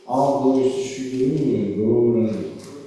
All glories to Shri Guru and Gauranga.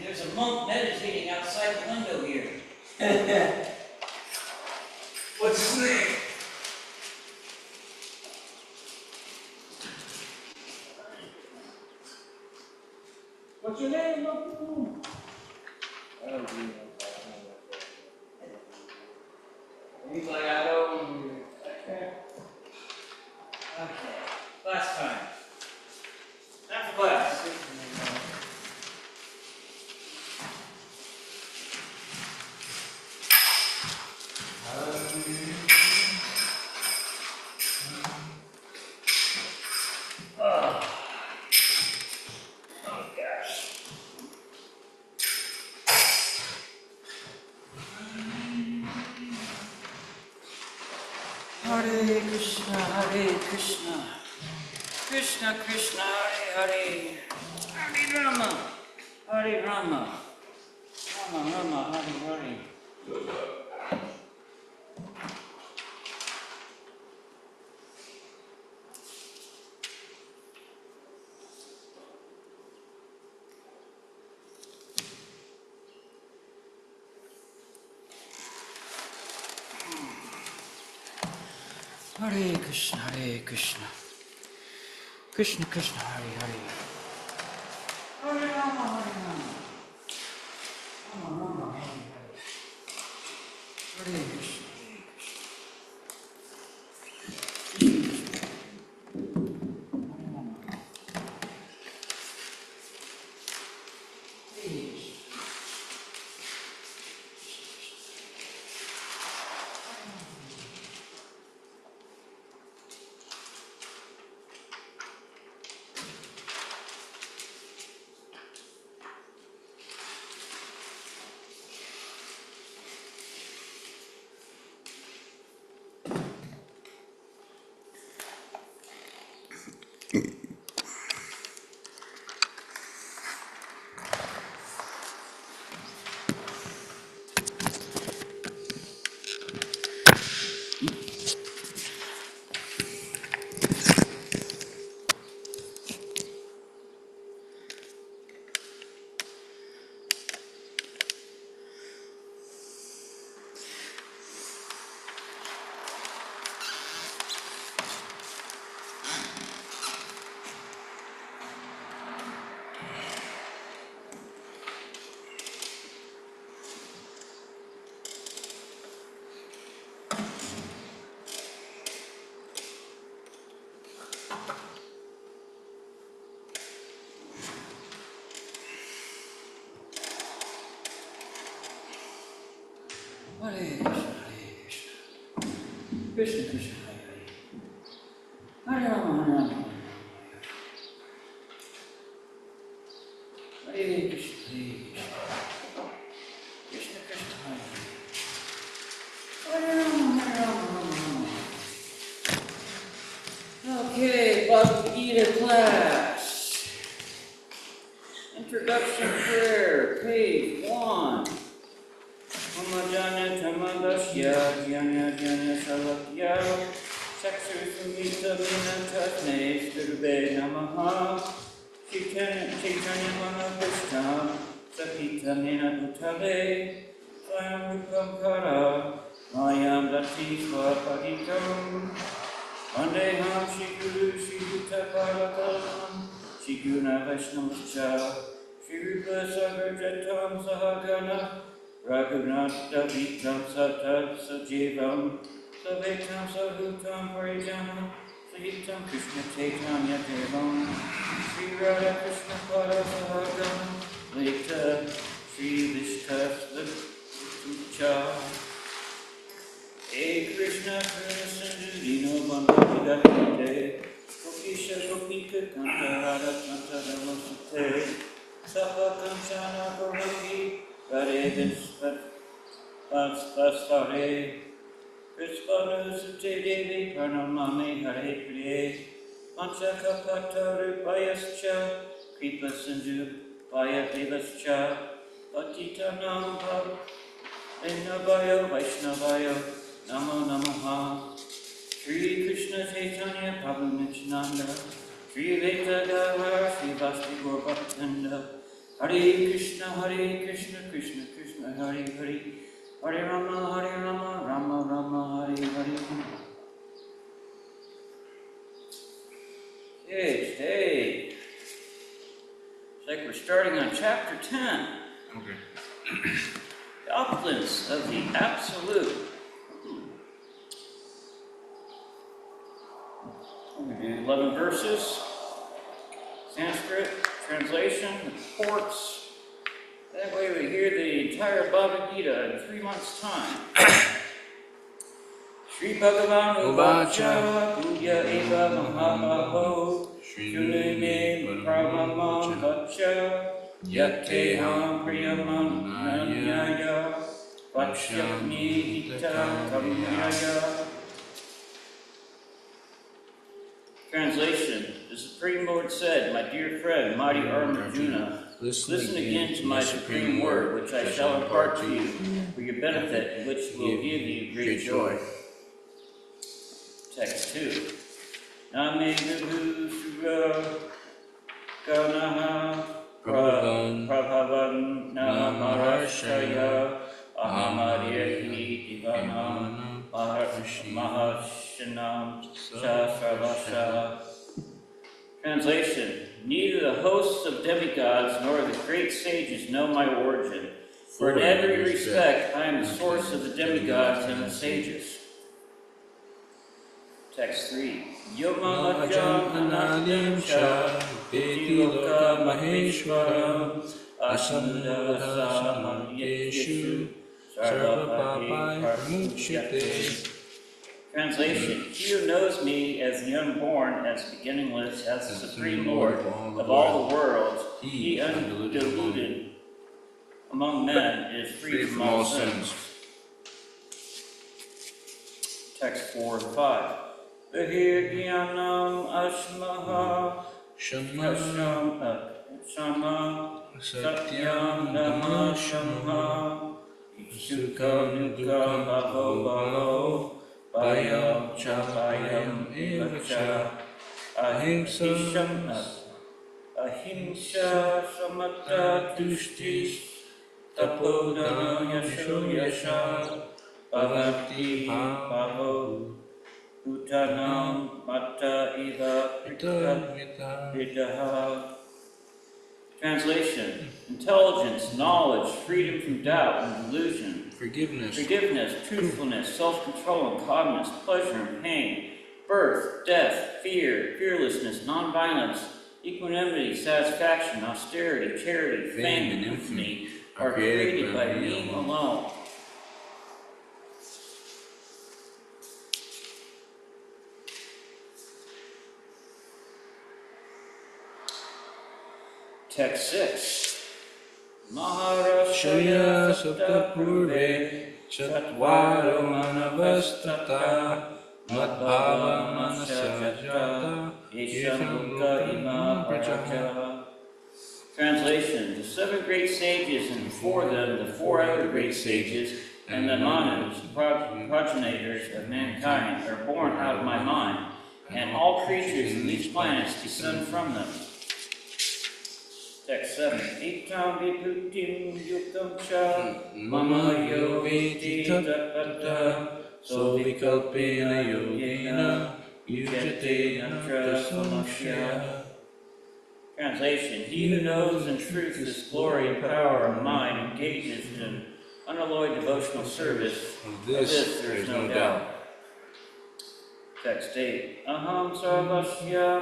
There's a monk meditating outside the window here. What's his name? What's your name, monk? He's like, I don't. Okay. Hare Krishna, Hare Krishna, Krishna Krishna, Hare Hare, Hare Rama, Hare Rama, Rama Rama, Hare Hare. Hare Krishna, Hare Krishna, Krishna Krishna, Hare Hare, Hare Rama, Hare Rama, Rama Rama, Hare Hare, Hare Krishna, Krishna Krishna, Hare Hare, Hare Rama, Hare Rama, Hare Krishna, Krishna Krishna, Hare Rama, Hare Rama. Okay, Bhagavad Gita class. Introduction prayer, page 1. Amajana Tamadasya Jana Jana Salakya Saksu Sumita Vinatasne Sturbe Namaha Chaitanya Manavishtam Sakita Nina Utale Swayam Rupamkara Mayam Dati Swapadikam Vandeham Shri Guru Shri Gita Parakalam Shri Guna Vaishnavascha Shri Rupa Sagarjatam Sahagana Raghunatha Vitam Satat Sajivam Savetam Sahutam Parijana Sahitam Krishna Chaitanya Devam Sri Radha Krishna Pada Sahagam Lita Sri Vishkas Vitucha E Krishna Krishna Sindhu Dino Bandha Vidakite Gopisha Gopika Kanta Radha Kanta Ramasate Sapa Kanchana Gauraki Hare Vishvastare Vishvanu Sute Devi Pranamami Hare Priye Panchakapata Rupayascha Kripa Sindhu Vaya Devascha Patitanam Vaishnavayo Vaishnavayo Namo Namaha Shri Krishna Chaitanya Prabhu Nityananda Shri Veta Gava Shri Vasti Gaurabhaktanda Hare Krishna, Krishna Krishna, Hare Hare, Hare Rama, Rama Rama, Hare Hare. Okay, today, it's like we're starting on chapter 10. Okay. The opulence of the Absolute. We're going to do 11 verses, Sanskrit translation, the reports. That way we hear the entire Bhagavad Gita in 3 months' time. Shri Bhagavan Uvacha Puya Eva Mahabaho Shunime Pramamam Vacha Yatteham Priyaman Nanyaya Vachyami Hita Kamyaya Translation: The Supreme Lord said, "My dear friend, mighty Arjuna, listen again to my supreme word, which I shall impart to you for your benefit, and which will give you great joy." Text 2. Name Vibhu Sura Ganaha Prabhavan Namaharshaya Ahamadyahi Divanam Mahashanam Shasravasha. Translation: Neither the hosts of demigods nor the great sages know my origin, for in every respect I am the source of the demigods and the sages. Text 3. Yomamajam anadim sha Vitiloka maheshwaram Asandasa yeshu Sarvapapai pramuchyate. Translation: He who knows me as the unborn, as beginningless, as the Supreme Lord of all the worlds, he undiluted among men, is free from all sins. Text 4 and 5. Vahirgyanam ashmaha shama satyam nama shama sukha nukha bhavo bhavo Bayam cha bayam evacha ahimsa samata tushtis tapodana yasho yasha bhavati bhavo Bhutanam Mata Iva Vidaha. Translation: Intelligence, knowledge, freedom from doubt and delusion, forgiveness, truthfulness, self-control and calmness, pleasure and pain, birth, death, fear, fearlessness, nonviolence, equanimity, satisfaction, austerity, charity, fame, and infamy are created by me alone. Text 6. Maharashaya saptapurve chatvaro manavastata madbhava manasajata ishamuka ima prajaja. Translation: The 7 great sages, and before them the 4 other great sages, and the manus, progenitors of mankind, are born out of my mind, and all creatures in these planets descend from them. Text 7. Itam vibhutim yuktam cha mama yoviti tatpata so vikalpena yogena yujate yantra samashya. Translation: He who knows in truth this glory and power of mine engages in unalloyed devotional service. Of this there is no doubt. Text 8. Aham sarvasya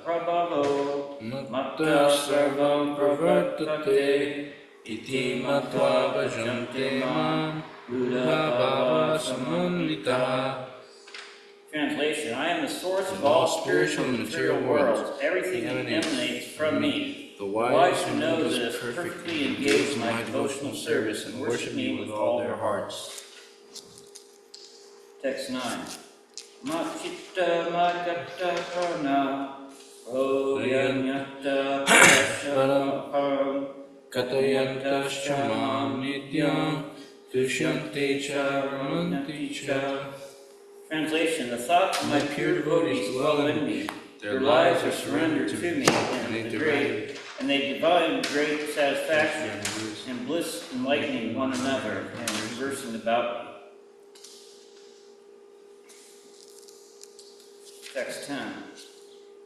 Prabhavo Matta Sarvam Pravartate Iti Matva Bhajante Mam Buddha Bhava Samanvita. Translation: I am the source of all spiritual and material worlds. Everything emanates from me. The wise who know this perfectly engage in my devotional service and worship me with all their hearts. Text 9. Machitta magata karna oyanyata parasham katayanta shamam nityam tushyante cha ramanti cha. Translation: The thoughts of my pure devotees dwell in me. Their lives are surrendered to me, and they divide great satisfaction and bliss, enlightening one another and conversing about me. Text 10.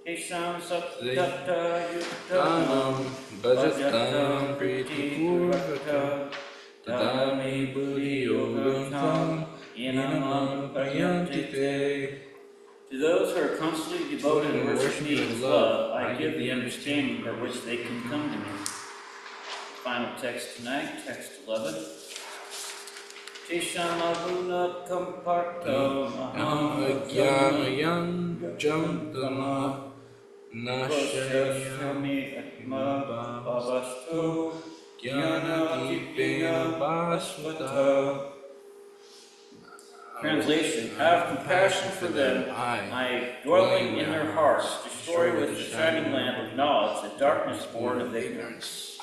Tesham saptata yuktam bhajatam priti purvaka tadami buddhi yogam inamam prayantite. To those who are constantly devoted and worship me with love, I give the understanding by which they can come to me. Final text tonight, text 11. Tesham avuna kampartam aham ajnanayam jantama nashayami atma bhavasto jnanatipena basvata. Translation, have compassion for them, I, dwelling in their hearts, destroy with the shining lamp of knowledge the darkness born of ignorance.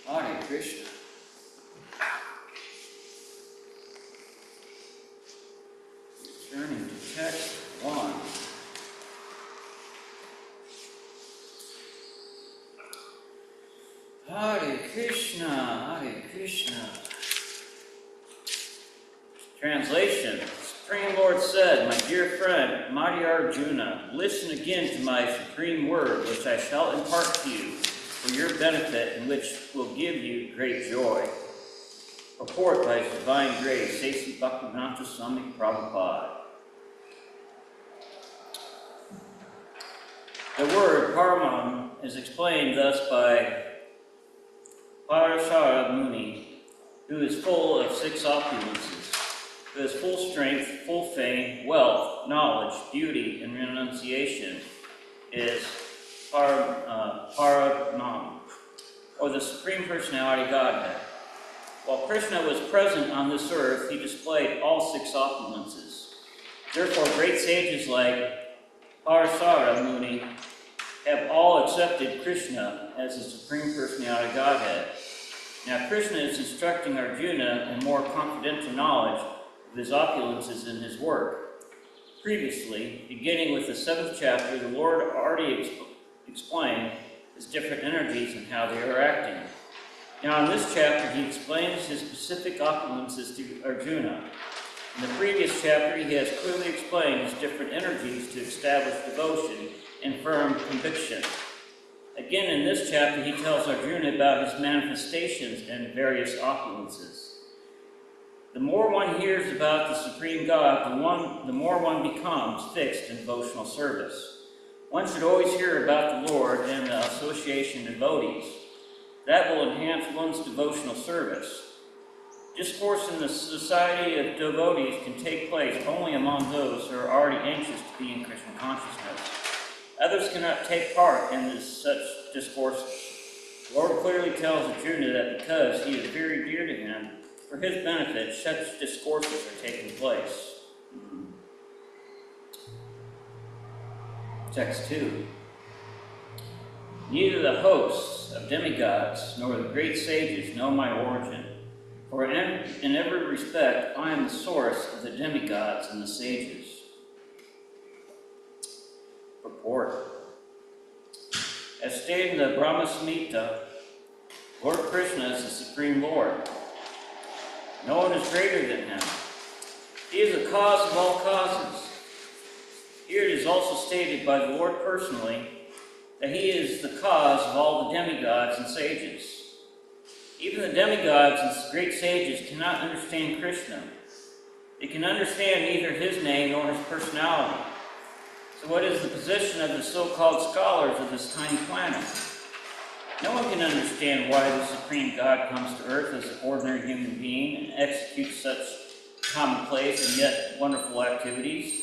Hare Krishna. Turning to text 1. Hare Krishna, Hare Krishna. Translation, the Supreme Lord said, my dear friend, mighty Arjuna, listen again to my supreme word, which I shall impart to you for your benefit and which will give you great joy. Purport by His Divine Grace, A.C. Bhaktivedanta Swami Prabhupada. The word Paramam is explained thus by Parashara Muni, who is full of 6 opulences, who has full strength, full fame, wealth, knowledge, beauty, and renunciation, is Paramam, or the Supreme Personality Godhead. While Krishna was present on this earth, he displayed all 6 opulences. Therefore, great sages like Parashara Muni have all accepted Krishna as the Supreme Personality Godhead. Now, Krishna is instructing Arjuna in more confidential knowledge of his opulences in his work. Previously, beginning with the 7th chapter, the Lord already explained his different energies and how they are acting. Now, in this chapter, he explains his specific opulences to Arjuna. In the previous chapter, he has clearly explained his different energies to establish devotion and firm conviction. Again, in this chapter, he tells Arjuna about his manifestations and various opulences. The more one hears about the Supreme God, the more one becomes fixed in devotional service. One should always hear about the Lord and the association of devotees. That will enhance one's devotional service. Discourse in the society of devotees can take place only among those who are already anxious to be in Krishna consciousness. Others cannot take part in such discourse. The Lord clearly tells Arjuna that because he is very dear to him, for his benefit, such discourses are taking place. Text 2. Neither the hosts of demigods nor the great sages know my origin, for in every respect I am the source of the demigods and the sages. Purport. As stated in the Brahma Samhita, Lord Krishna is the Supreme Lord. No one is greater than him. He is the cause of all causes. Here it is also stated by the Lord personally that he is the cause of all the demigods and sages. Even the demigods and great sages cannot understand Krishna. They can understand neither his name nor his personality. So what is the position of the so-called scholars of this tiny planet? No one can understand why the Supreme God comes to earth as an ordinary human being and executes such commonplace and yet wonderful activities.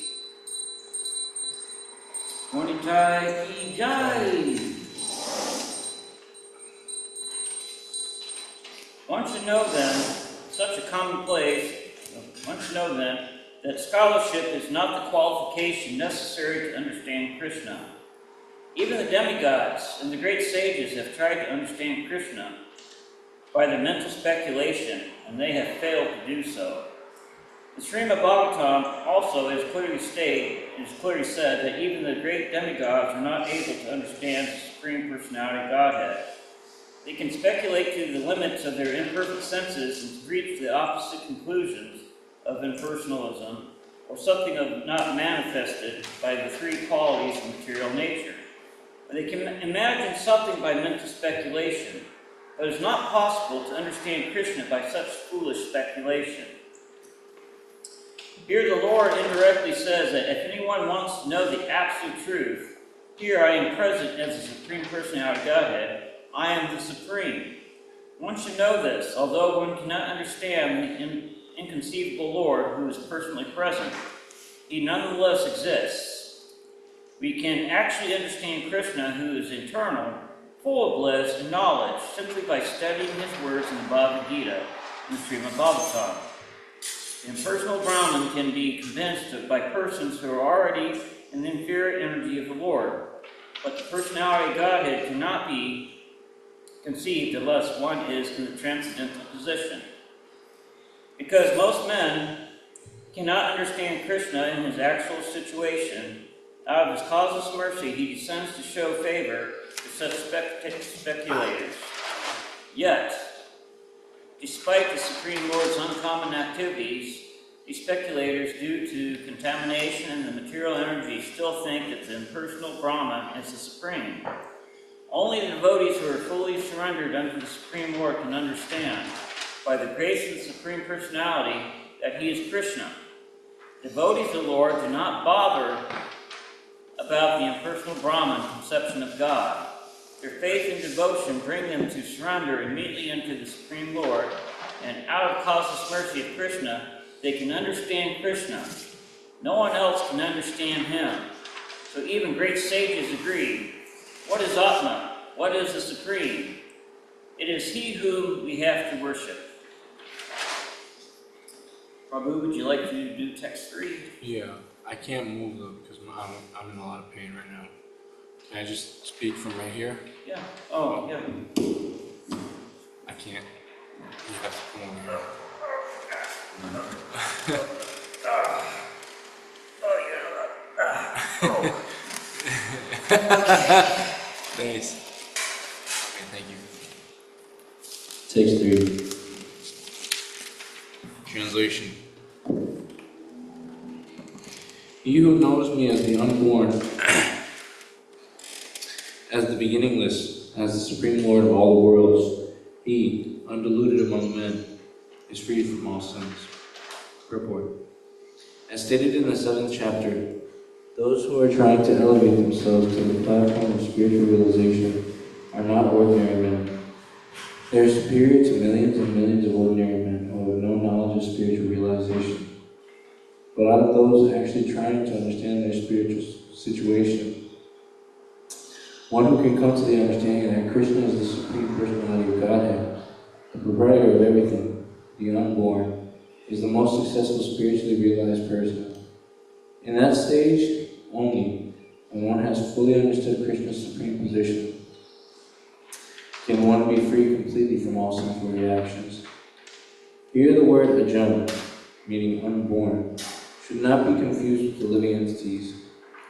Monitai ki jai. One should know then, such a commonplace, one should know then that scholarship is not the qualification necessary to understand Krishna. Even the demigods and the great sages have tried to understand Krishna by their mental speculation, and they have failed to do so. The Srimad Bhagavatam also is clearly said that even the great demigods are not able to understand the Supreme Personality Godhead. They can speculate to the limits of their imperfect senses and reach the opposite conclusions of impersonalism or something of not manifested by the 3 qualities of material nature. They can imagine something by mental speculation, but it is not possible to understand Krishna by such foolish speculation. Here the Lord indirectly says that if anyone wants to know the absolute truth, here I am present as the Supreme Personality Godhead. I am the Supreme. One should know this, although one cannot understand the inconceivable Lord who is personally present, he nonetheless exists. We can actually understand Krishna, who is eternal, full of bliss and knowledge, simply by studying his words in the Bhagavad Gita and the Srimad Bhagavatam. The impersonal Brahman can be convinced by persons who are already in the inferior energy of the Lord, but the personality of Godhead cannot be conceived unless one is in the transcendental position. Because most men cannot understand Krishna in his actual situation, out of his causeless mercy he descends to show favor to such speculators. Yet, despite the Supreme Lord's uncommon activities, these speculators, due to contamination in the material energy, still think that the impersonal Brahman is the Supreme. Only the devotees who are fully surrendered unto the Supreme Lord can understand, by the grace of the Supreme Personality, that he is Krishna. Devotees of the Lord do not bother about the impersonal Brahman conception of God. Their faith and devotion bring them to surrender immediately unto the Supreme Lord, and out of causeless mercy of Krishna, they can understand Krishna. No one else can understand him. So even great sages agree. What is Atma? What is the Supreme? It is he whom we have to worship. Prabhu, would you like to do text 3? Yeah, I can't move though because I'm in a lot of pain right now. Can I just speak from right here? Yeah. Oh, yeah. I can't. You have to come over here. Thanks. Okay, thank you. Text 3. Translation. He who knows me as the unborn, as the beginningless, as the Supreme Lord of all the worlds, he, undiluted among men, is freed from all sins. Purport. As stated in the 7th chapter, those who are trying to elevate themselves to the platform of spiritual realization are not ordinary men. They are superior to millions and millions of ordinary men who have no knowledge of spiritual realization. But out of those actually trying to understand their spiritual situation, one who can come to the understanding that Krishna is the Supreme Personality of Godhead, the proprietor of everything, the unborn, is the most successful spiritually realized person. In that stage only, when one has fully understood Krishna's supreme position, can one be free completely from all sinful reactions. Here the word ajam, meaning unborn, should not be confused with the living entities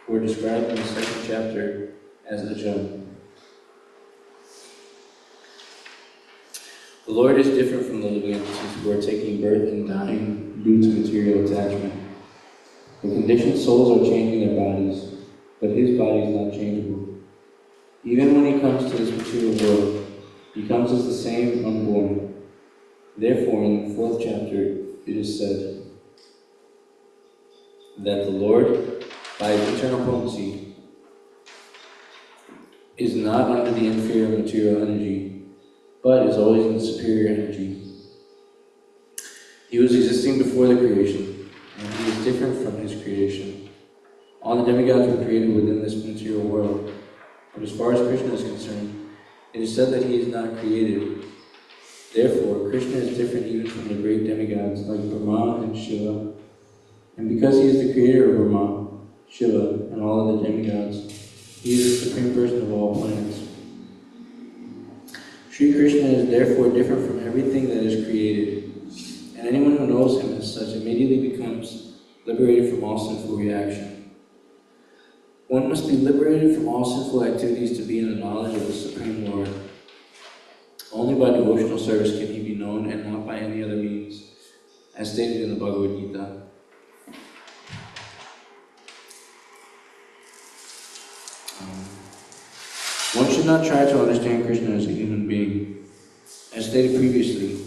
who are described in the 2nd chapter as ajam. The Lord is different from the living entities who are taking birth and dying due to material attachment. The conditioned souls are changing their bodies, but his body is not changeable. Even when he comes to this material world, he comes as the same unborn. Therefore, in the 4th chapter, it is said that the Lord, by his eternal potency, is not under the inferior material energy, but is always in the superior energy. He was existing before the creation, and he is different from his creation. All the demigods were created within this material world, but as far as Krishna is concerned, it is said that he is not created. Therefore, Krishna is different even from the great demigods like Brahma and Shiva. And because he is the creator of Brahma, Shiva, and all other demigods, he is the supreme person of all planets. Sri Krishna is therefore different from everything that is created, and anyone who knows him as such immediately becomes liberated from all sinful reaction. One must be liberated from all sinful activities to be in the knowledge of the Supreme Lord. Only by devotional service can he be known, and not by any other means, as stated in the Bhagavad Gita. One should not try to understand Krishna as a human being. As stated previously,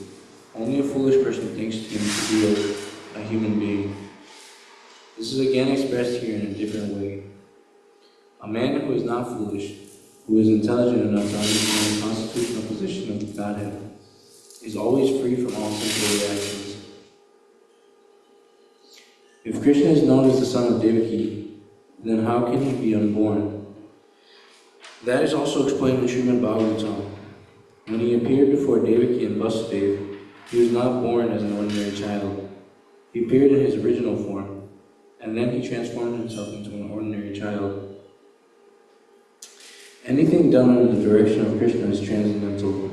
only a foolish person thinks him to be a human being. This is again expressed here in a different way. A man who is not foolish, who is intelligent enough to understand the constitutional position of Godhead, is always free from all sinful reactions. If Krishna is known as the son of Devaki, then how can he be unborn? That is also explained in Srimad Bhagavatam. When he appeared before Devaki and Vasudeva, he was not born as an ordinary child. He appeared in his original form, and then he transformed himself into an ordinary child. Anything done under the direction of Krishna is transcendental.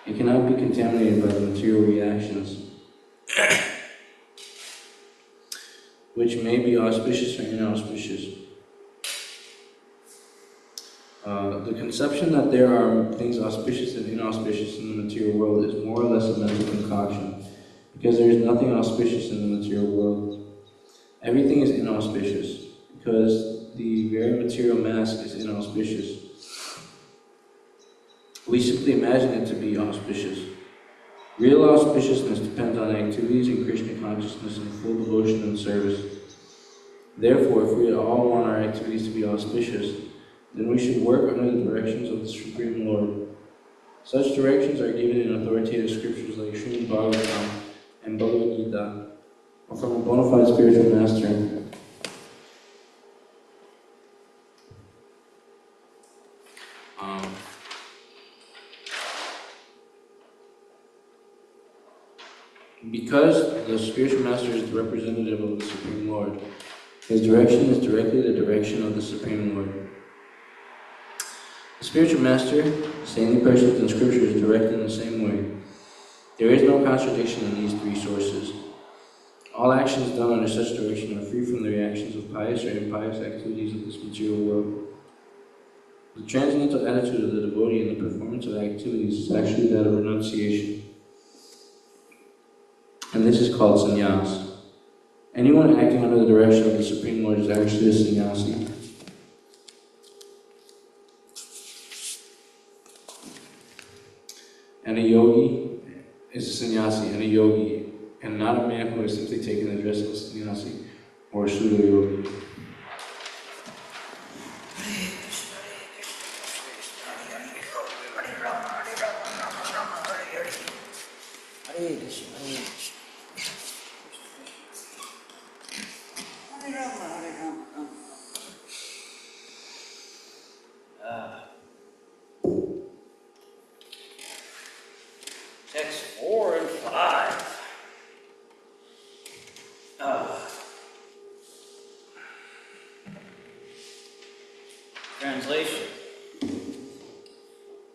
It cannot be contaminated by the material reactions, which may be auspicious or inauspicious. The conception that there are things auspicious and inauspicious in the material world is more or less a mental concoction, because there is nothing auspicious in the material world. Everything is inauspicious, because the very material mask is inauspicious. We simply imagine it to be auspicious. Real auspiciousness depends on activities in Krishna consciousness and full devotion and service. Therefore, if we all want our activities to be auspicious, then we should work under the directions of the Supreme Lord. Such directions are given in authoritative scriptures like Srimad Bhagavatam and Bhagavad Gita, or from a bona fide spiritual master. Because the spiritual master is the representative of the Supreme Lord, his direction is directly the direction of the Supreme Lord. The spiritual master, the saintly persons in Scripture, is directed in the same way. There is no contradiction in these three sources. All actions done under such direction are free from the reactions of pious or impious activities of this material world. The transcendental attitude of the devotee in the performance of activities is actually that of renunciation. And this is called sannyas. Anyone acting under the direction of the Supreme Lord is actually a sannyasi. And a yogi is a sannyasi, and a yogi, and not a man who has simply taken the dress of a sannyasi or a pseudo-yogi. Text 4 and 5. Translation.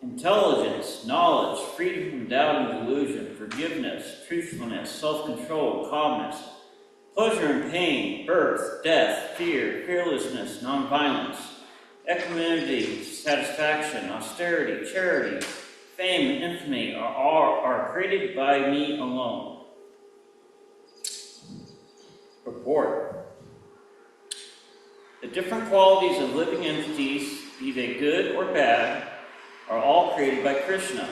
Intelligence, knowledge, freedom from doubt and delusion, forgiveness, truthfulness, self-control, calmness, pleasure and pain, birth, death, fear, fearlessness, nonviolence, equanimity, satisfaction, austerity, charity, fame, and infamy are created by me alone. Report. The different qualities of living entities, be they good or bad, are all created by Krishna,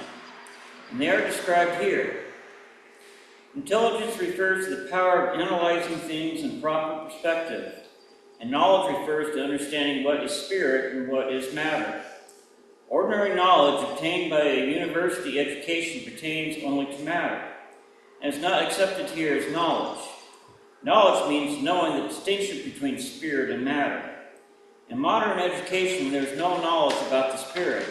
and they are described here. Intelligence refers to the power of analyzing things in proper perspective, and knowledge refers to understanding what is spirit and what is matter. Ordinary knowledge obtained by a university education pertains only to matter, and is not accepted here as knowledge. Knowledge means knowing the distinction between spirit and matter. In modern education, there is no knowledge about the spirit.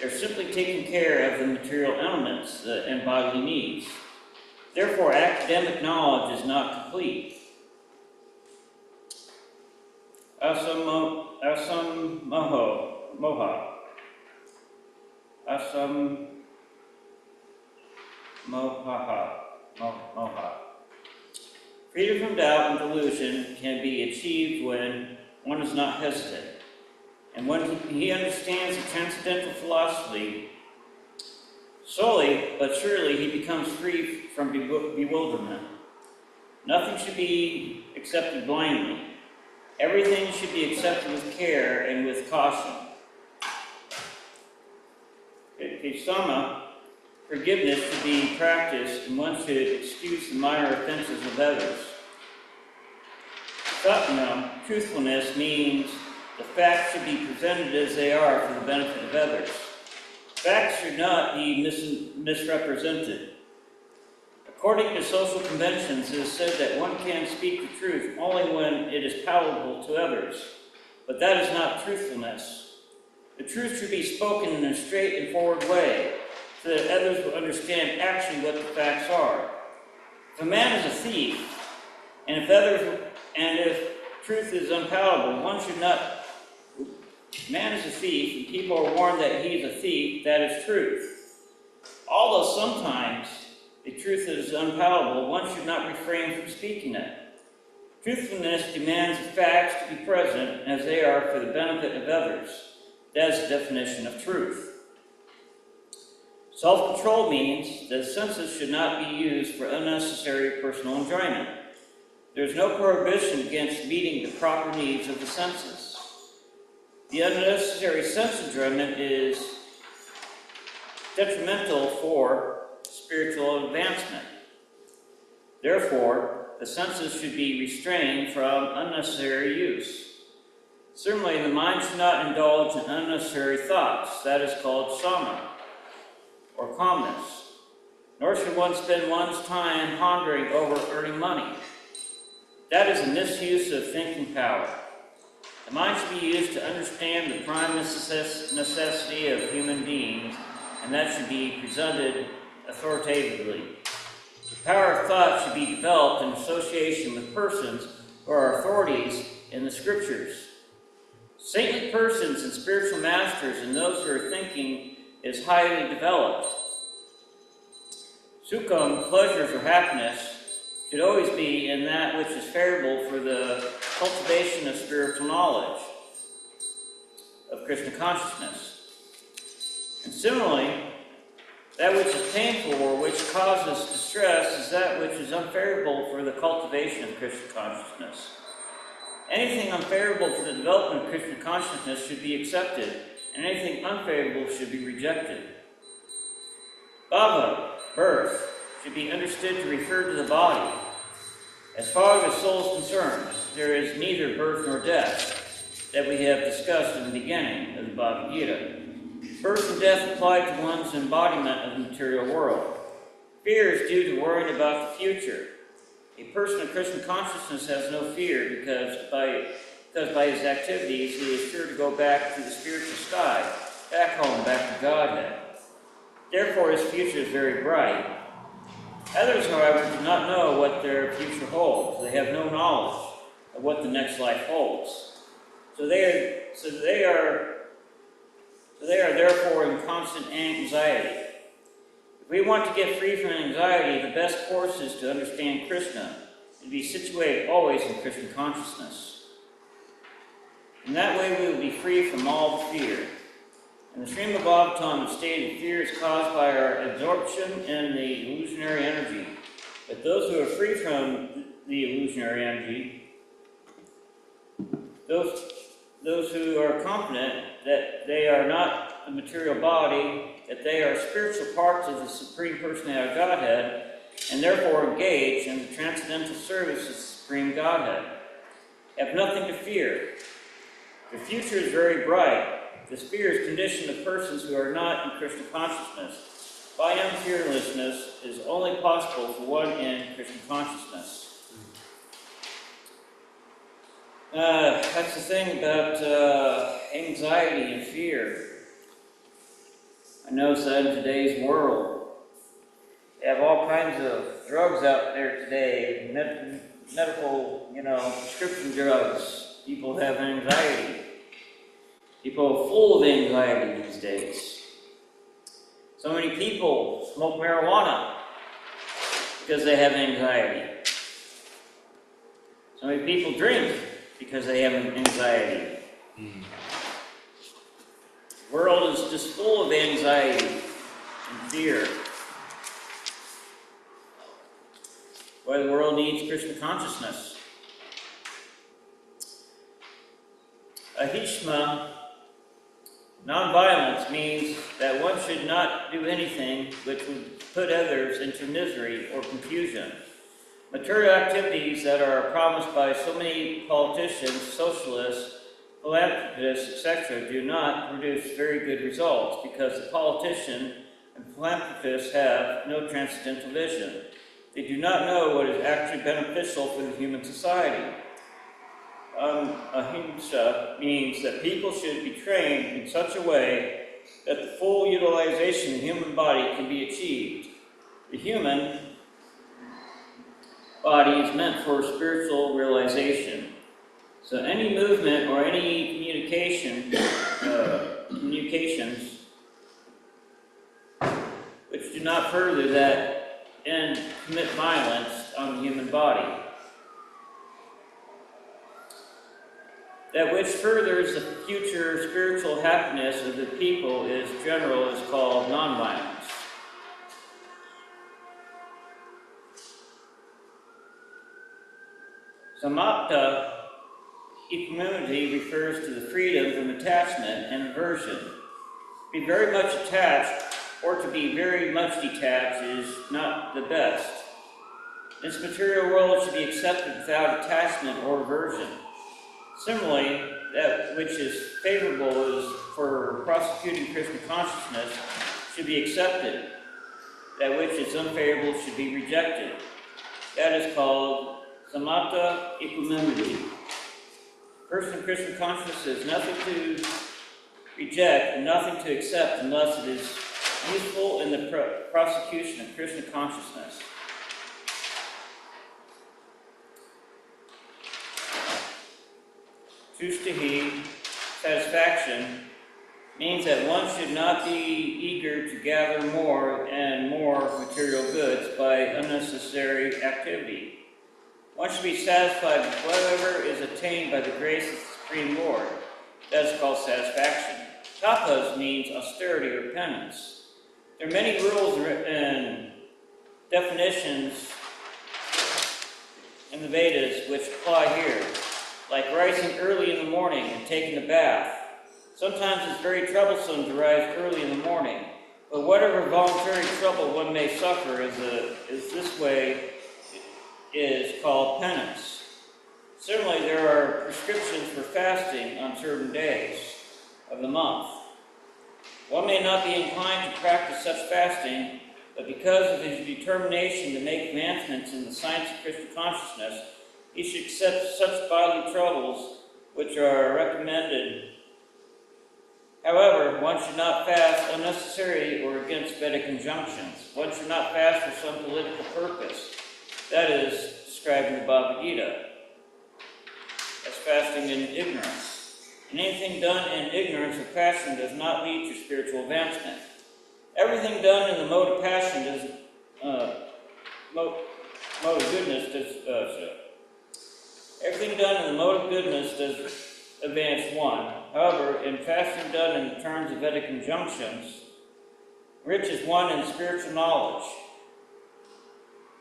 They're simply taking care of the material elements and bodily needs. Therefore, academic knowledge is not complete. Moha. Freedom from doubt and delusion can be achieved when one is not hesitant, and when he understands the transcendental philosophy. Slowly but surely he becomes free from bewilderment. Nothing should be accepted blindly. Everything should be accepted with care and with caution. Kisama, forgiveness should be practiced, and one should excuse the minor offenses of others. Satnam, truthfulness, means the facts should be presented as they are for the benefit of others. Facts should not be misrepresented. According to social conventions, it is said that one can speak the truth only when it is palatable to others, but that is not truthfulness. The truth should be spoken in a straight and forward way, so that others will understand actually what the facts are. If a man is a thief, And if truth is unpalatable, one should not. Man is a thief, and people are warned that he is a thief. That is truth. Although sometimes the truth is unpalatable, one should not refrain from speaking it. Truthfulness demands the facts to be present as they are for the benefit of others. That is the definition of truth. Self-control means that the senses should not be used for unnecessary personal enjoyment. There is no prohibition against meeting the proper needs of the senses. The unnecessary sense enjoyment is detrimental for spiritual advancement. Therefore, the senses should be restrained from unnecessary use. Similarly, the mind should not indulge in unnecessary thoughts. That is called sama, or calmness. Nor should one spend one's time pondering over earning money. That is a misuse of thinking power. The mind should be used to understand the prime necessity of human beings, and that should be presented authoritatively. The power of thought should be developed in association with persons who are authorities in the scriptures. Saintly persons and spiritual masters and those who are thinking is highly developed. Sukham, pleasures or happiness, should always be in that which is favorable for the cultivation of spiritual knowledge, of Krishna consciousness. And similarly, that which is painful or which causes distress is that which is unfavorable for the cultivation of Krishna consciousness. Anything unfavorable for the development of Krishna consciousness should be accepted, and anything unfavorable should be rejected. Bhava, birth, should be understood to refer to the body. As far as the soul is concerned, there is neither birth nor death, that we have discussed in the beginning of the Bhagavad Gita. Birth and death apply to one's embodiment of the material world. Fear is due to worrying about the future. A person of Krishna consciousness has no fear because by his activities he is sure to go back to the spiritual sky, back home, back to Godhead. Therefore his future is very bright. Others, however, do not know what their future holds. They have no knowledge of what the next life holds. So they are therefore in constant anxiety. If we want to get free from anxiety, the best course is to understand Krishna and be situated always in Krishna consciousness. In that way we will be free from all fear. In the Srimad Bhagavatam, it's stated fear is caused by our absorption in the illusionary energy. But those who are free from the illusionary energy, those who are confident that they are not a material body, that they are spiritual parts of the Supreme Personality of Godhead, and therefore engage in the transcendental service of the Supreme Godhead, have nothing to fear. The future is very bright. This fear is conditioned of persons who are not in Krishna consciousness. Bhayam, fearlessness, is only possible for one in Krishna consciousness. That's the thing about anxiety and fear. I notice that in today's world, they have all kinds of drugs out there today, medical, prescription drugs. People have anxiety. People are full of anxiety these days. So many people smoke marijuana because they have anxiety. So many people drink because they have anxiety. The world is just full of anxiety and fear. Why the world needs Krishna consciousness. Ahishma, non-violence, means that one should not do anything which would put others into misery or confusion. Material activities that are promised by so many politicians, socialists, philanthropists, etc., do not produce very good results because the politician and philanthropists have no transcendental vision. They do not know what is actually beneficial for the human society. Ahimsa means that people should be trained in such a way that the full utilization of the human body can be achieved. The human body is meant for spiritual realization. So any movement or any communications which do not further that and commit violence on the human body. That which furthers the future spiritual happiness of the people is called nonviolence. Samatha equanimity refers to the freedom from attachment and aversion. To be very much attached or to be very much detached is not the best. This material world should be accepted without attachment or aversion. Similarly, that which is favorable is for prosecuting Krishna consciousness should be accepted. That which is unfavorable should be rejected. That is called samatha equanimity. Person Krishna consciousness is nothing to reject and nothing to accept unless it is useful in the prosecution of Krishna consciousness. Tushtahi, satisfaction, means that one should not be eager to gather more and more material goods by unnecessary activity. One should be satisfied with whatever is attained by the grace of the Supreme Lord. That is called satisfaction. Tapas means austerity or penance. There are many rules and definitions in the Vedas which apply here, like rising early in the morning and taking a bath. Sometimes it's very troublesome to rise early in the morning, but whatever voluntary trouble one may suffer is called penance. Similarly, there are prescriptions for fasting on certain days of the month. One may not be inclined to practice such fasting, but because of his determination to make advancements in the science of Krishna consciousness, he should accept such bodily troubles which are recommended. However, one should not fast unnecessarily or against Vedic injunctions. One should not fast for some political purpose. That is described in the Bhagavad Gita as fasting in ignorance. And anything done in ignorance or passion does not lead to spiritual advancement. Everything done in the mode of passion does Everything done in the mode of goodness does advance one. However, in fasting done in the terms of Vedic injunctions, enriches one in spiritual knowledge.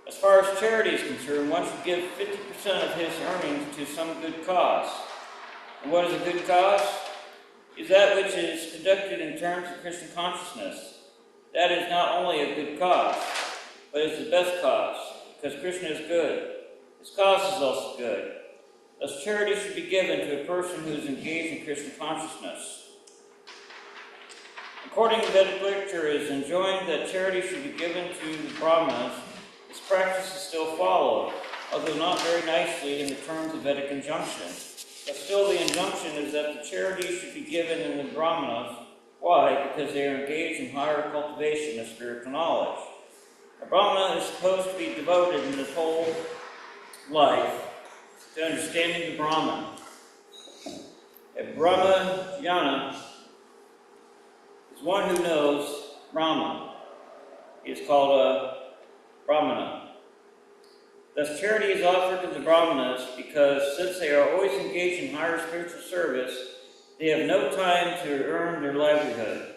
As far as charity is concerned, one should give 50% of his earnings to some good cause. And what is a good cause? Is that which is conducted in terms of Krishna consciousness. That is not only a good cause, but it's the best cause, because Krishna is good. His cause is also good. Thus, charity should be given to a person who is engaged in Krishna consciousness. According to Vedic literature, it is enjoined that charity should be given to the Brahmanas. This practice is still followed, although not very nicely in the terms of Vedic injunction. But still the injunction is that the charity should be given in the Brahmanas. Why? Because they are engaged in higher cultivation of spiritual knowledge. A Brahmana is supposed to be devoted in his whole life to understanding the Brahman. A Brahmajana is one who knows Brahman. He is called a Brahmana. Thus, charity is offered to the Brahmanas because since they are always engaged in higher spiritual service, they have no time to earn their livelihood.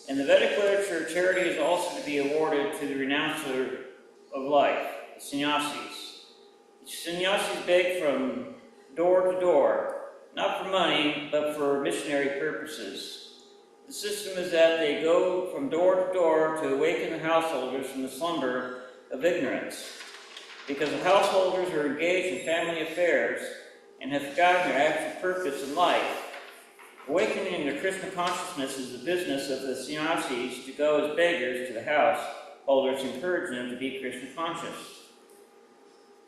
In the Vedic literature, charity is also to be awarded to the renouncer of life, the sannyasis. The sannyasis beg from door to door, not for money, but for missionary purposes. The system is that they go from door to door to awaken the householders from the slumber of ignorance, because the householders are engaged in family affairs and have forgotten their actual purpose in life. Awakening their Krishna consciousness is the business of the sannyasis to go as beggars to the householders, encourage them to be Krishna conscious.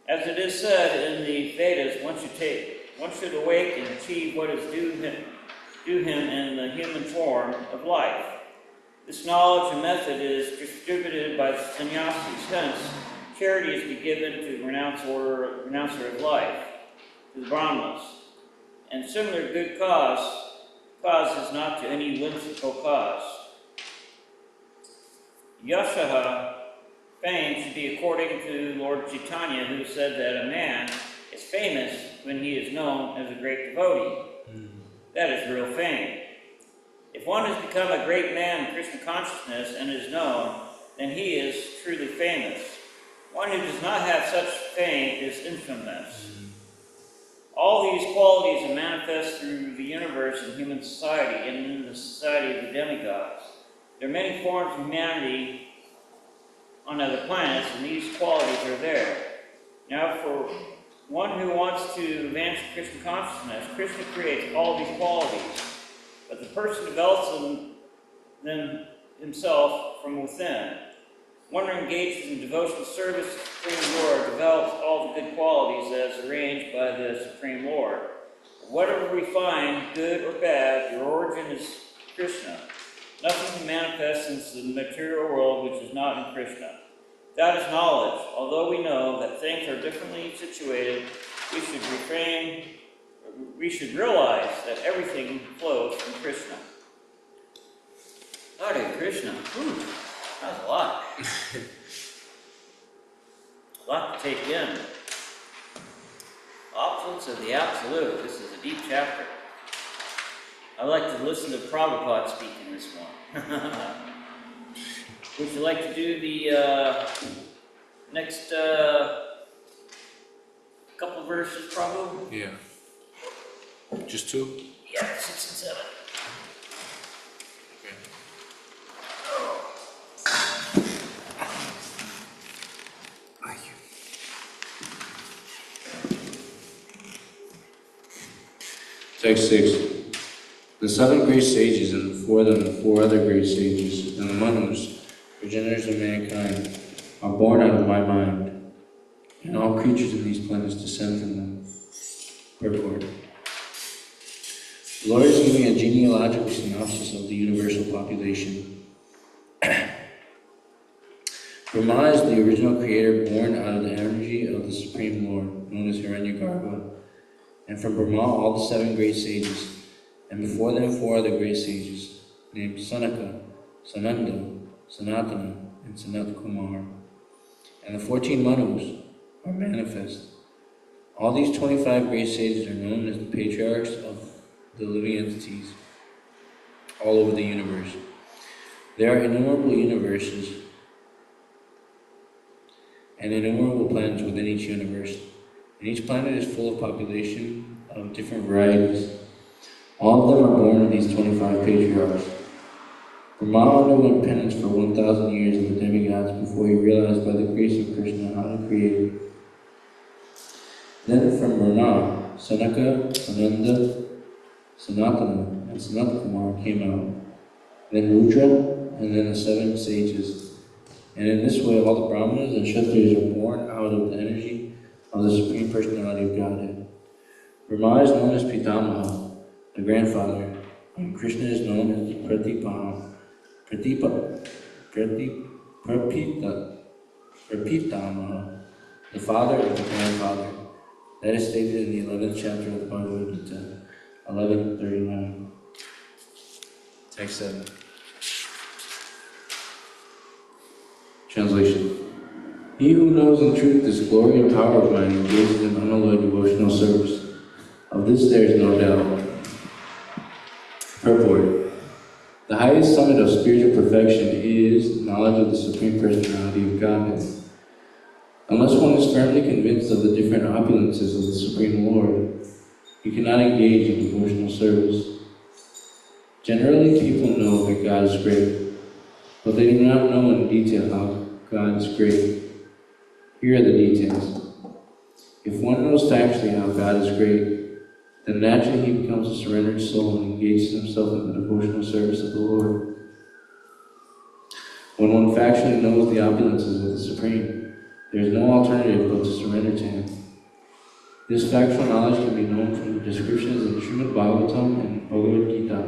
As it is said in the Vedas, one should awake and achieve what is due him in the human form of life. This knowledge and method is distributed by the sannyasis. Hence, charity is to be given to the renouncer of life, to the Brahmanas. And similar good causes not to any whimsical cause. Yashaha, fame, should be according to Lord Chaitanya, who said that a man is famous when he is known as a great devotee. That is real fame. If one has become a great man in Krishna consciousness and is known, then he is truly famous. One who does not have such fame is infamous. All these qualities are manifest through the universe and human society and in the society of the demigods. There are many forms of humanity on other planets, and these qualities are there. Now, for one who wants to advance Krishna consciousness, Krishna creates all these qualities, but the person develops them himself from within. One who engages in devotional service to the Supreme Lord develops all the good qualities as arranged by the Supreme Lord. Whatever we find, good or bad, their origin is Krishna. Nothing can manifest in the material world which is not in Krishna. That is knowledge. Although we know that things are differently situated, we should realize that everything flows from Krishna. Hare Krishna. Whew, that's a lot. A lot to take in. Opposites of the Absolute. This is a deep chapter. I like to listen to Prabhupada speak in this one. Would you like to do the next couple verses, Prabhu? Yeah. Just two? Yeah, 6 and 7. Okay. Thank you. Text 6. The 7 great sages, and before them the 4 other great sages, and the Manus, progenitors of mankind, are born out of my mind, and all creatures in these planets descend from them. Purport. The Lord is giving a genealogical synopsis of the universal population. Brahma is the original creator born out of the energy of the Supreme Lord, known as Hiranyagarbha, and from Brahma all the 7 great sages, and before them 4 other great sages, named Sanaka, Sananda, Sanatana, and Sanat Kumar. And the 14 Manus are manifest. All these 25 great sages are known as the patriarchs of the living entities all over the universe. There are innumerable universes and innumerable planets within each universe, and each planet is full of population of different varieties. All of them are born of these 25 patriarchs. Brahma underwent penance for 1,000 years of the demigods before he realized by the grace of Krishna how to create. Then from Brahma, Sanaka, Sananda, Sanatana, and Sanatkumar came out. Then Rudra, and then the 7 sages. And in this way all the Brahmanas and Kshatriyas are born out of the energy of the Supreme Personality of Godhead. Brahma is known as Pitamaha, the grandfather, and Krishna is known as the Prapitamaha, the father of the grandfather. That is stated in the 11th chapter of the Bhagavad Gita, 11:39. Text 7. Translation. He who knows in truth this glory and power of mine engages in unalloyed devotional service. Of this there is no doubt. Purport. The highest summit of spiritual perfection is knowledge of the Supreme Personality of Godhead. Unless one is firmly convinced of the different opulences of the Supreme Lord, you cannot engage in devotional service. Generally, people know that God is great, but they do not know in detail how God is great. Here are the details. If one knows factually how God is great, then naturally he becomes a surrendered soul and engages himself in the devotional service of the Lord. When one factually knows the opulences of the Supreme, there is no alternative but to surrender to him. This factual knowledge can be known from the descriptions in Srimad Bhagavatam and Bhagavad Gita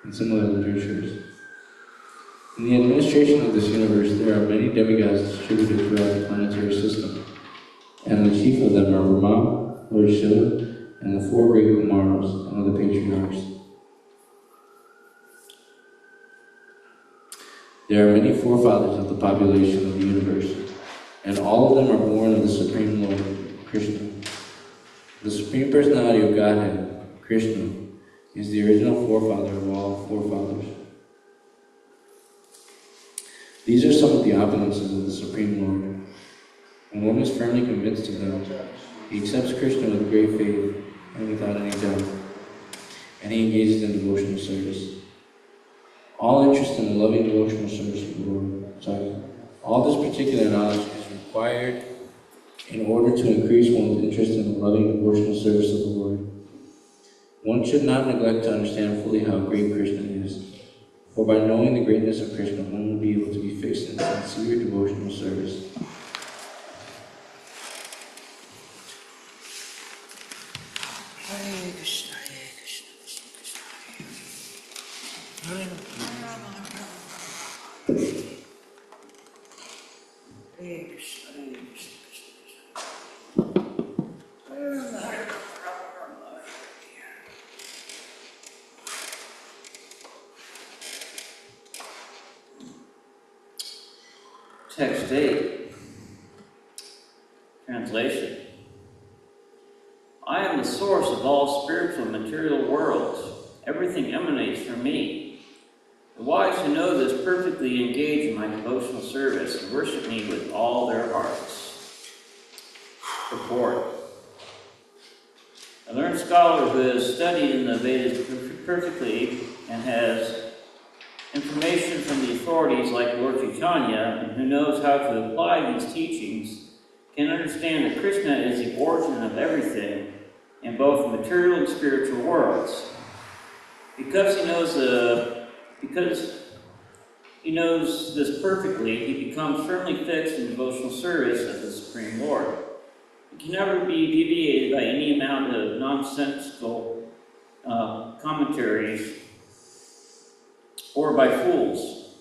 and similar literatures. In the administration of this universe, there are many demigods distributed throughout the planetary system, and the chief of them are Brahma, Lord Shiva, and the four great Kumaras and other patriarchs. There are many forefathers of the population of the universe, and all of them are born of the Supreme Lord, Krishna. The Supreme Personality of Godhead, Krishna, is the original forefather of all forefathers. These are some of the opulences of the Supreme Lord. When one is firmly convinced of them, he accepts Krishna with great faith and without any doubt, and he engages in devotional service. All interest in the loving devotional service of the Lord. All this particular knowledge is required in order to increase one's interest in the loving devotional service of the Lord. One should not neglect to understand fully how great Krishna is, for by knowing the greatness of Krishna, one will be able to be fixed in sincere devotional service. Hare Krishna, Hare Krishna, Krishna Krishna, Hare Rama, Hare Krishna, Hare Krishna, Krishna Krishna, Hare Rama, Hare Rama. Text 8. Translation. I am the source of all spiritual and material worlds. Everything emanates from me. The wise who know this perfectly engage in my devotional service and worship me with all their hearts. Purport. A learned scholar who has studied in the Vedas perfectly and has information from the authorities like Lord Chaitanya, and who knows how to apply these teachings, can understand that Krishna is the origin of everything in both the material and spiritual worlds. Because he knows this perfectly, he becomes firmly fixed in devotional service of the Supreme Lord. He can never be deviated by any amount of nonsensical commentaries or by fools.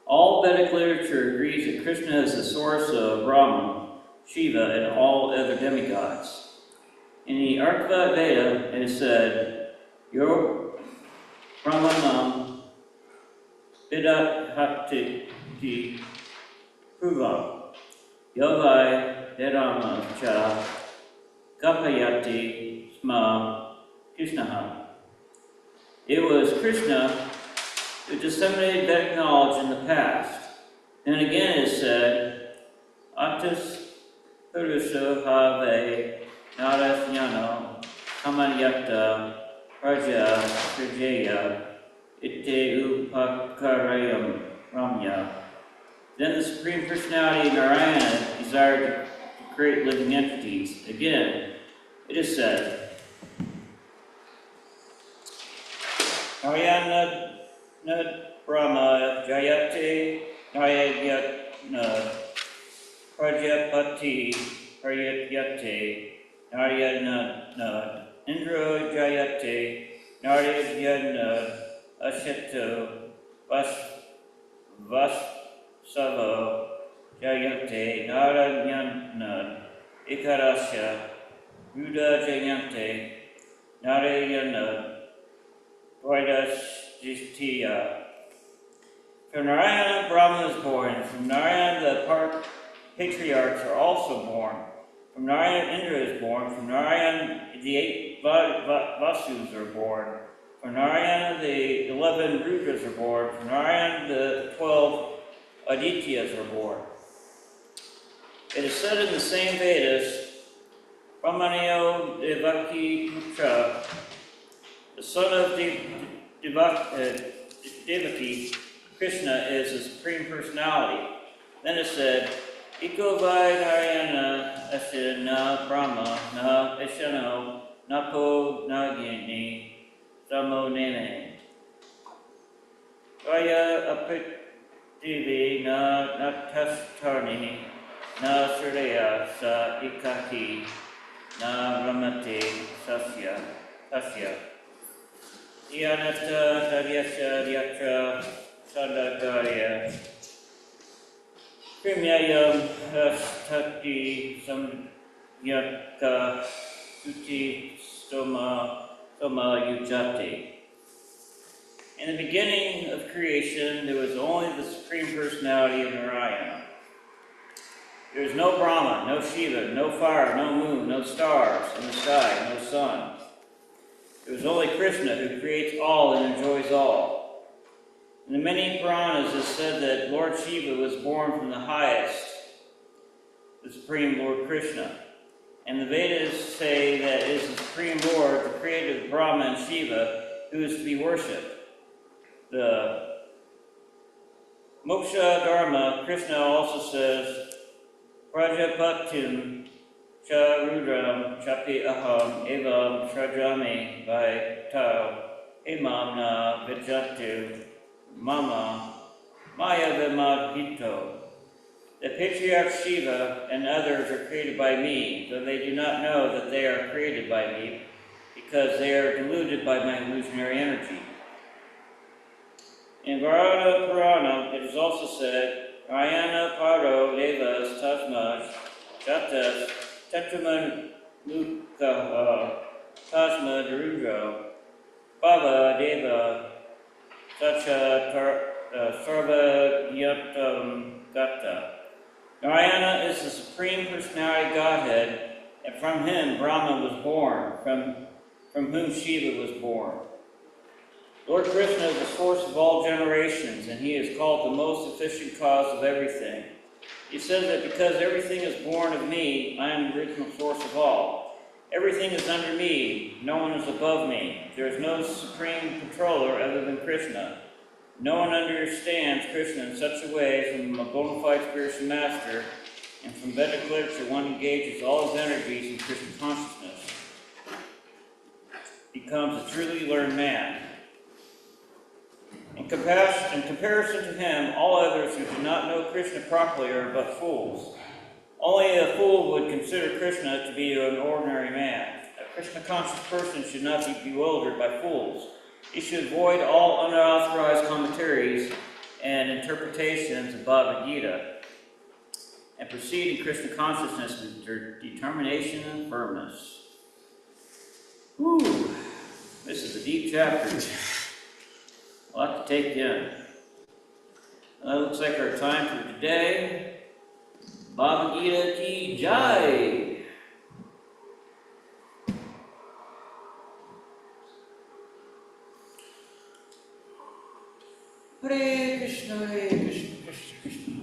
All Vedic literature agrees that Krishna is the source of Brahma, Shiva, and all other demigods. In the Artha Veda, it is said, Yo Brahmanam Vidahati Pruvam Yovai Vedama Cha Kapayati Sma Krishnaha. It was Krishna who disseminated Vedic knowledge in the past. And again it is said, Atis Purusha Have Narasnyano Kamanyakta Praja Prajeya Ite Upakarayam Ramya. Then the Supreme Personality Narayana desired to create living entities. Again, it is said, Narayana Brahma Jayate Narayana Prajapati Prayatyate Narayana Indra Jayate Narayana Asheto Vasavo Jayate Narayana Ikarasya Ruda Jayante Narayana Vaidashthiya. From Narayana, Brahma is born. From Narayana, the patriarchs are also born. From Narayana, Indra is born. From Narayana, the 8 Vasus are born. From Narayana, the 11 Rudras are born. From Narayana, the 12 Adityas are born. It is said in the same Vedas, Brahmaneo Devaki Putra, the son of Devaki, Krishna, is the Supreme Personality. Then it said, Iko vai Narayana Asya na Brahma na Vishnu Napo Nagini Samo Nene. Vaya Apitivi na Natastarni na Surya sa Ikaki na Ramate Sasya. Dhyanatta Daryasya Dyatra Tadagarya Primyayam Tati Samyaka Suti Soma Yujati. In the beginning of creation, there was only the Supreme Personality of Narayana. There was no Brahma, no Shiva, no fire, no moon, no stars in the sky, no sun. There was only Krishna who creates all and enjoys all. In the many Puranas it is said that Lord Shiva was born from the highest, the Supreme Lord Krishna. And the Vedas say that it is the Supreme Lord, the creator of Brahma and Shiva, who is to be worshipped. The Moksha Dharma, Krishna also says, Prajapatim Charudram Chapi Aham Evam Shrajami Vai Tau Imam Na Vijantu Mama Maya Vimadhito. The patriarch Shiva and others are created by me, though they do not know that they are created by me, because they are deluded by my illusionary energy. In Varada Purana, it is also said, Ayana Paro Devas Tasmaj Jatas Tetraman Lukaha Tasma Darudro Baba Deva Sacha Sarva Yatam Gata. Narayana is the Supreme Personality Godhead, and from him Brahma was born, from whom Shiva was born. Lord Krishna is the source of all generations, and he is called the most efficient cause of everything. He says that because everything is born of me, I am the original source of all. Everything is under me, no one is above me. There is no supreme controller other than Krishna. No one understands Krishna in such a way from a bona fide spiritual master, and from Vedic literature one engages all his energies in Krishna consciousness, becomes a truly learned man. In comparison to him, all others who do not know Krishna properly are but fools. Only a fool would consider Krishna to be an ordinary man. A Krishna-conscious person should not be bewildered by fools. He should avoid all unauthorized commentaries and interpretations of Bhagavad Gita, and proceed in Krishna consciousness with determination and firmness. Whew, this is a deep chapter. A lot to take in. That looks like our time for today. Bhagavad Gita ki jai. Hare Krishna, Krishna Krishna.